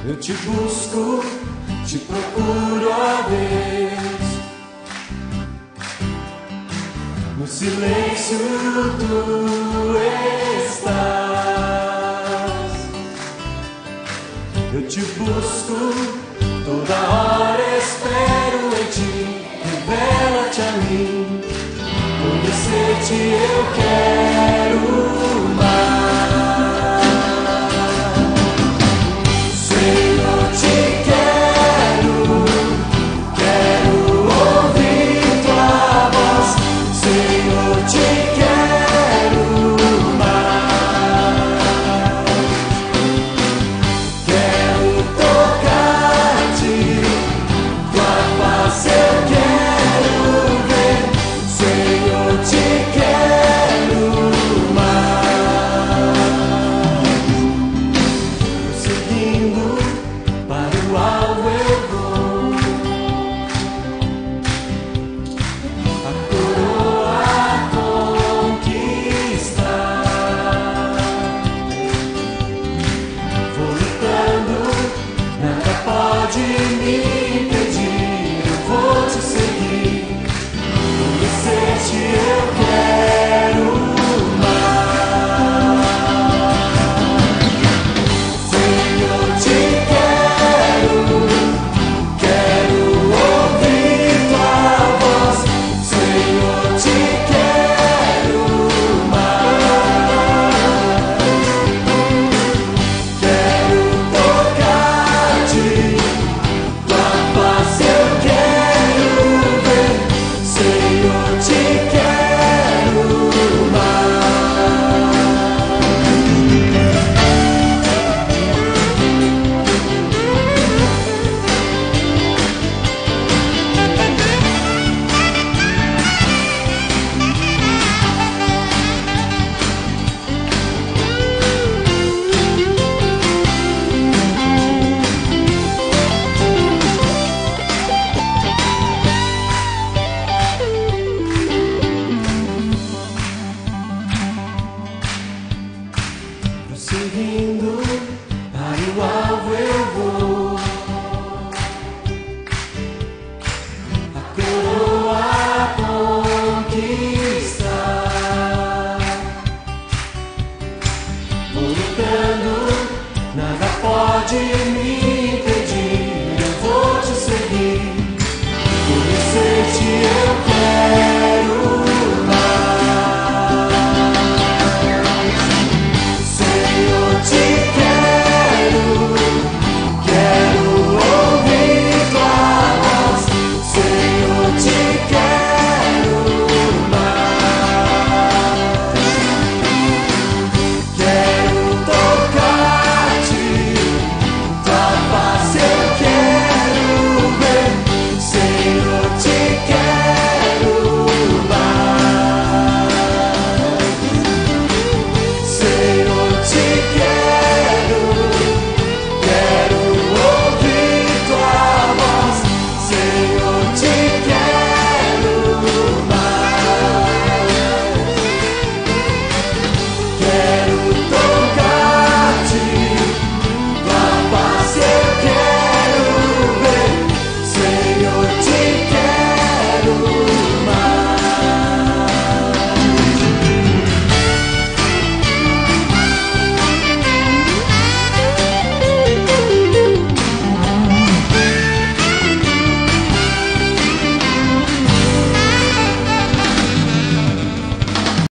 Eu te busco, te procuro, ó Deus. No silêncio tu estás. Eu te busco, toda hora espero em ti. Revela-te a mim, conhecer-te eu quero mais. Senhor, te quero, quero ouvir tua voz. Senhor, te quero mais. Quero tocar-te, tua face eu quero ver. Senhor, te quero mais. Seguindo para o alvo eu vou. A coroa conquistar. Vou lutando, nada pode me impedir. Eu vou te seguir, conhecer-te eu quero mais. Senhor, te quero, quero ouvir tua voz. Senhor, te quero mais. Quero tocar-te, tua face eu quero ver. Senhor, te quero mais. Prosseguindo para o alvo eu vou. A coroa conquistar. Vou lutando, nada pode me